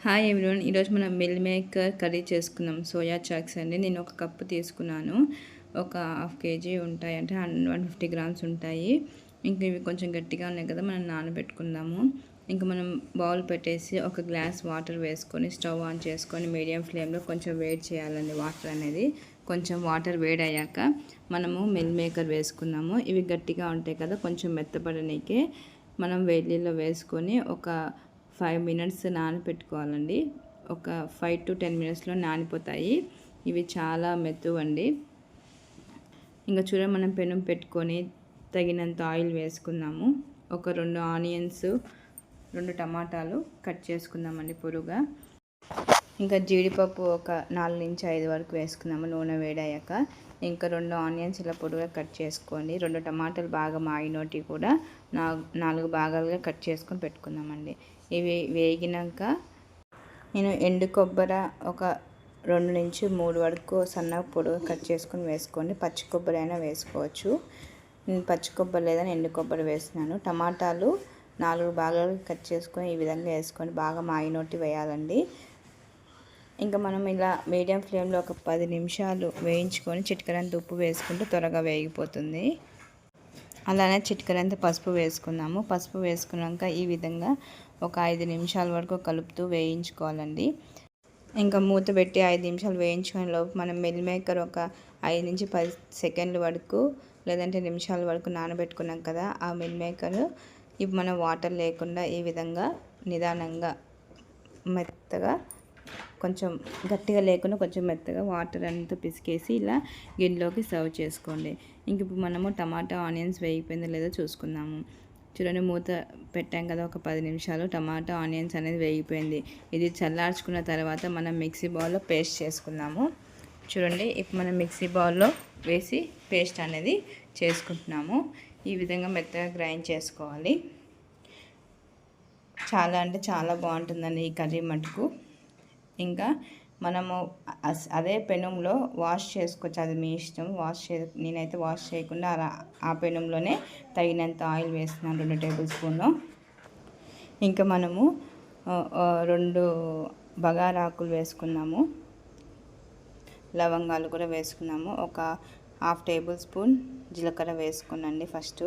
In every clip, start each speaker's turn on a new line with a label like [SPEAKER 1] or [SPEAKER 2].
[SPEAKER 1] Hi everyone, ఈరోజు మనం meal maker curry చేసుకుందాం. సోయా చాక్స్ అండి. నేను ఒక కప్పు తీసుకున్నాను. ఒక హాఫ్ కేజీ ఉంటాయి, అంటే 150 గ్రామ్స్ ఉంటాయి. ఇంక ఇవి కొంచెం గట్టిగా ఉన్నాయి కదా, మనం నానబెట్టుకుందాము. ఇంకా మనం బౌల్ పెట్టేసి ఒక గ్లాస్ వాటర్ వేసుకొని స్టవ్ ఆన్ చేసుకొని మీడియం ఫ్లేమ్లో కొంచెం వేడి చేయాలండి. వాటర్ అనేది కొంచెం వాటర్ వేడయ్యాక మనము మిల్ మేకర్ వేసుకుందాము. ఇవి గట్టిగా ఉంటాయి కదా, కొంచెం మెత్తపడనీకే మనం వేడిలో వేసుకొని ఒక 5 మినిట్స్ నానబెట్టుకోవాలండి. ఒక 5 to 10 మినిట్స్లో నానిపోతాయి. ఇవి చాలా మెత్తవండి. ఇంకా చూడండి, మనం పెనం పెట్టుకొని తగినంత ఆయిల్ వేసుకుందాము. ఒక 2 ఆనియన్స్, 2 టమాటాలు కట్ చేసుకుందామండి పొడుగా. ఇంకా జీడిపప్పు ఒక 4 నుంచి 5 వరకు వేసుకుందాము నూనె వేడయ్యాక. ఇంకా 2 ఆనియన్స్ ఇలా పొడుగా కట్ చేసుకోండి. 2 టమాటాలు బాగా మాగినోటి కూడా 4 భాగాలుగా కట్ చేసుకొని పెట్టుకుందామండి. ఇవి వేగినాక నేను ఎండు కొబ్బరి ఒక 2 నుంచి 3 వరకు సన్నగా పొడుగా కట్ చేసుకొని వేసుకోండి. పచ్చి కొబ్బరి అయినా వేసుకోవచ్చు. నేను పచ్చి కొబ్బరి లేదని ఎండు కొబ్బరి వేస్తున్నాను. టమాటాలు 4 భాగాలుగా కట్ చేసుకొని ఈ విధంగా వేసుకొని బాగా మాగినోటి వేయాలండి. ఇంకా మనం ఇలా మీడియం ఫ్లేమ్లో ఒక 10 నిమిషాలు వేయించుకొని చిటికెడంత ఉప్పు వేసుకుంటే త్వరగా వేగిపోతుంది. అలానే చిటికెడంత పసుపు వేసుకుందాము. పసుపు వేసుకున్నాక ఈ విధంగా ఒక 5 నిమిషాల వరకు కలుపుతూ వేయించుకోవాలండి. ఇంకా మూత పెట్టి 5 నిమిషాలు వేయించుకునే లోపు మనం మిల్ మేకర్ ఒక 5 నుంచి 10 సెకండ్ల వరకు లేదంటే నిమిషాల వరకు నానబెట్టుకున్నాం కదా, ఆ మిల్ మేకర్ ఇప్పుడు మనం వాటర్ లేకుండా ఈ విధంగా నిదానంగా మెత్తగా, కొంచెం గట్టిగా లేకుండా కొంచెం మెత్తగా వాటర్ అంతా పిసికేసి ఇలా గిన్నెలోకి సర్వ్ చేసుకోండి. ఇంక ఇప్పుడు మనము టమాటా ఆనియన్స్ వేగిపోయిందో లేదో చూసుకుందాము. చూడండి, మూత పెట్టాం కదా ఒక 10 నిమిషాలు, టమాటా ఆనియన్స్ అనేది వేగిపోయింది. ఇది చల్లార్చుకున్న తర్వాత మనం మిక్సీ బౌల్లో పేస్ట్ చేసుకుందాము. చూడండి, ఇప్పుడు మనం మిక్సీ బౌల్లో వేసి పేస్ట్ అనేది చేసుకుంటున్నాము. ఈ విధంగా మెత్తగా గ్రైండ్ చేసుకోవాలి. చాలా అంటే చాలా బాగుంటుందండి ఈ కర్రీ మటుకు. ఇంకా మనము అదే పెనంలో వాష్ చేసుకోవచ్చు, అది మీ ఇష్టం. నేనైతే వాష్ చేయకుండా అలా ఆ పెనంలోనే తగినంత ఆయిల్ వేస్తున్నాను, 2 టేబుల్ స్పూన్లు. ఇంకా మనము 2 బగారాకులు వేసుకున్నాము, లవంగాలు కూడా వేసుకున్నాము. ఒక 1/2 టేబుల్ స్పూన్ జీలకర్ర వేసుకున్నాండి ఫస్ట్.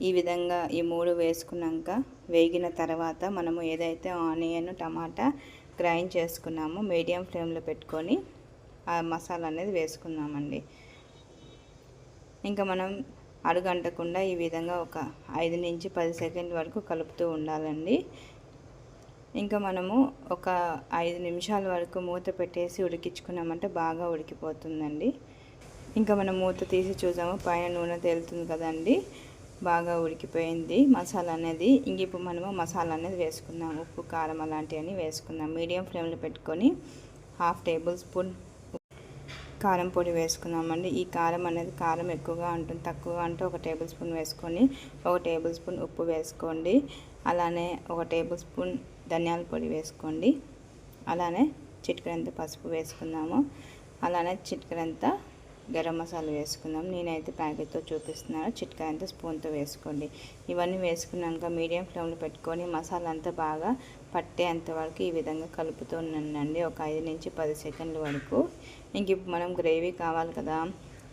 [SPEAKER 1] ఈ విధంగా ఈ 3 వేసుకున్నాక వేగిన తర్వాత మనము ఏదైతే ఆనియన్ టమాటా గ్రైండ్ చేసుకున్నామో మీడియం ఫ్లేమ్లో పెట్టుకొని ఆ మసాలా అనేది వేసుకుందామండి. ఇంకా మనం అడుగంటకుండా ఈ విధంగా ఒక 5 నుంచి 10 సెకండ్ల వరకు కలుపుతూ ఉండాలండి. ఇంకా మనము ఒక 5 నిమిషాల వరకు మూత పెట్టేసి ఉడికించుకున్నామంటే బాగా ఉడికిపోతుందండి. ఇంకా మనం మూత తీసి చూసాము, పైన నూనె తేలుతుంది కదండి, బాగా ఉడికిపోయింది మసాలా అనేది. ఇంక ఇప్పుడు మనము మసాలా అనేది వేసుకుందాం. ఉప్పు, కారం అలాంటివన్నీ వేసుకుందాం. మీడియం ఫ్లేమ్లో పెట్టుకొని 1/2 టేబుల్ స్పూన్ కారం పొడి వేసుకుందామండి. ఈ కారం అనేది కారం ఎక్కువగా ఉంటుంది, తక్కువగా అంటే 1 టేబుల్ స్పూన్ వేసుకొని 1 టేబుల్ స్పూన్ ఉప్పు వేసుకోండి. అలానే 1 టేబుల్ స్పూన్ ధనియాల పొడి వేసుకోండి. అలానే చిటికెడంత పసుపు వేసుకుందాము. అలానే చిటికెడంత గరం మసాలా వేసుకుందాం. నేనైతే ప్యాకెట్తో చూపిస్తున్నాను, చిటికెడంత స్పూన్తో వేసుకోండి. ఇవన్నీ వేసుకున్నాక మీడియం ఫ్లేమ్లో పెట్టుకొని మసాలా అంతా బాగా పట్టేంత వరకు ఈ విధంగా కలుపుతూ ఉన్నానండి, ఒక 5 నుంచి 10 సెకండ్ల వరకు. ఇంక ఇప్పుడు మనం గ్రేవీ కావాలి కదా,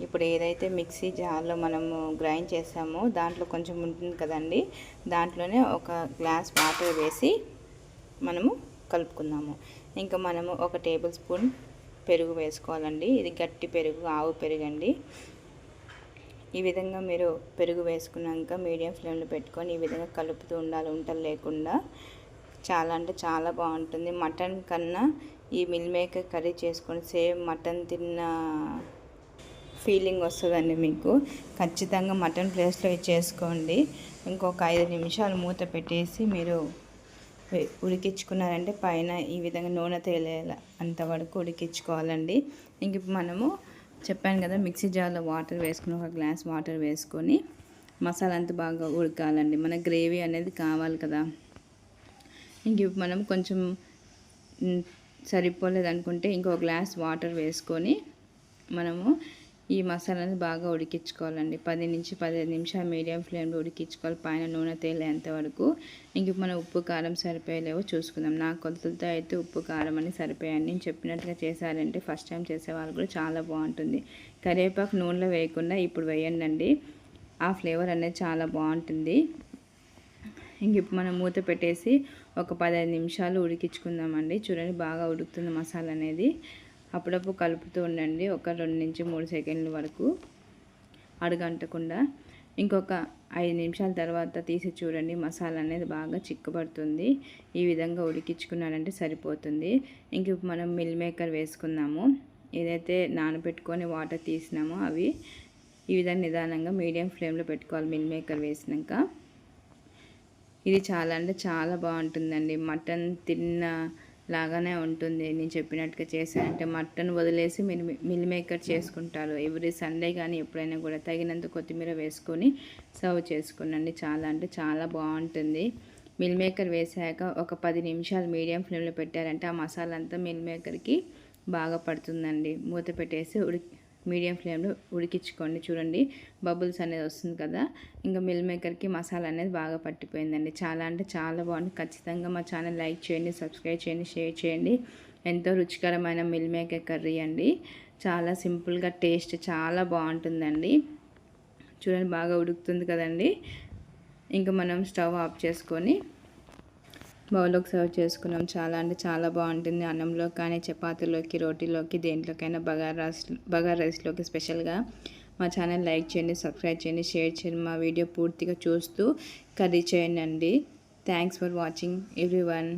[SPEAKER 1] ఇప్పుడు ఏదైతే మిక్సీ జార్లో మనము గ్రైండ్ చేసామో దాంట్లో కొంచెం ఉంటుంది కదండి, దాంట్లోనే ఒక గ్లాస్ వాటర్ వేసి మనము కలుపుకుందాము. ఇంకా మనము 1 టేబుల్ స్పూన్ పెరుగు వేసుకోవాలండి. ఇది గట్టి పెరుగు, ఆవు పెరుగు అండి. ఈ విధంగా మీరు పెరుగు వేసుకున్నాక మీడియం ఫ్లేమ్లో పెట్టుకొని ఈ విధంగా కలుపుతూ ఉండాలి, ఉంటలు లేకుండా. చాలా అంటే చాలా బాగుంటుంది. మటన్ కన్నా ఈ మిల్ మేకర్ కర్రీ చేసుకొని సేమ్ మటన్ తిన్న ఫీలింగ్ వస్తుందండి మీకు. ఖచ్చితంగా మటన్ ప్లేస్లో ఇది చేసుకోండి. ఇంకొక 5 నిమిషాలు మూత పెట్టేసి మీరు ఉడికించుకున్నారంటే పైన ఈ విధంగా నూనె తేలేలా అంతవరకు ఉడికించుకోవాలండి. ఇంక మనము చెప్పాను కదా, మిక్సీ జార్లో వాటర్ వేసుకుని ఒక గ్లాస్ వాటర్ వేసుకొని మసాలా అంతా బాగా ఉడకాలండి. మన గ్రేవీ అనేది కావాలి కదా. ఇంక మనం కొంచెం సరిపోలేదు అనుకుంటే ఇంకో గ్లాస్ వాటర్ వేసుకొని మనము ఈ మసాలాని బాగా ఉడికించుకోవాలండి. 10 నుంచి 15 నిమిషాలు మీడియం ఫ్లేమ్లో ఉడికించుకోవాలి, పైన నూనె తేలేంత వరకు. ఇంక మనం ఉప్పు కారం సరిపోయేలేవో చూసుకుందాం. నా కొలతలతో అయితే ఉప్పు కారం అని సరిపోయాయండి. నేను చెప్పినట్టుగా చేశారంటే ఫస్ట్ టైం చేసేవాళ్ళు కూడా చాలా బాగుంటుంది. కరివేపాకు నూనెలో వేయకుండా ఇప్పుడు వేయండి, ఆ ఫ్లేవర్ అనేది చాలా బాగుంటుంది. ఇంక ఇప్పుడు మనం మూత పెట్టేసి ఒక 15 నిమిషాలు ఉడికించుకుందామండి. చూడండి బాగా ఉడుకుతుంది మసాలా అనేది. అప్పుడప్పుడు కలుపుతూ ఉండండి, ఒక 2 నుంచి 3 సెకండ్ల వరకు అడుగంటకుండా. ఇంకొక 5 నిమిషాల తర్వాత తీసి చూడండి, మసాలా అనేది బాగా చిక్కబడుతుంది. ఈ విధంగా ఉడికించుకున్నాడంటే సరిపోతుంది. ఇంక ఇప్పుడు మనం మిల్ మేకర్ వేసుకుందాము. ఏదైతే నానబెట్టుకొని వాటర్ తీసినామో అవి ఈ విధంగా నిదానంగా మీడియం ఫ్లేమ్లో పెట్టుకోవాలి. మిల్ మేకర్ వేసినాక ఇది చాలా అంటే చాలా బాగుంటుందండి. మటన్ తిన్న లాగానే ఉంటుంది. నేను చెప్పినట్టుగా చేశానంటే మటన్ వదిలేసి మిల్ మేకర్ చేసుకుంటారు. ఎవ్రీ సండే కానీ ఎప్పుడైనా కూడా తగినంత కొత్తిమీర వేసుకొని సర్వ్ చేసుకునండి. చాలా అంటే చాలా బాగుంటుంది. మిల్ మేకర్ వేసాక ఒక 10 నిమిషాలు మీడియం ఫ్లేమ్లో పెట్టారంటే ఆ మసాలా అంతా మిల్ మేకర్కి బాగా పడుతుందండి. మూత పెట్టేసి మీడియం ఫ్లేమ్లో ఉడికించుకోండి. చూడండి బబుల్స్ అనేది వస్తుంది కదా, ఇంకా మిల్ మేకర్కి మసాలా అనేది బాగా పట్టిపోయిందండి. చాలా అంటే చాలా బాగుంది. ఖచ్చితంగా మా ఛానల్ లైక్ చేయండి, సబ్స్క్రైబ్ చేయండి, షేర్ చేయండి. ఎంతో రుచికరమైన మిల్ మేకర్ కర్రీ అండి. చాలా సింపుల్గా టేస్ట్ చాలా బాగుంటుందండి. చూడండి బాగా ఉడుకుతుంది కదండి. ఇంకా మనం స్టవ్ ఆఫ్ చేసుకొని బౌల్లోకి సర్వ్ చేసుకున్నాం. చాలా అంటే చాలా బాగుంటుంది. అన్నంలో కానీ చపాతీలోకి రోటీలోకి దేంట్లోకైనా బగారా రైస్లోకి స్పెషల్గా. మా ఛానల్ లైక్ చేయండి, సబ్స్క్రైబ్ చేయండి, షేర్ చేయండి. మా వీడియో పూర్తిగా చూస్తూ కర్రీ చేయండి. Thanks for watching everyone.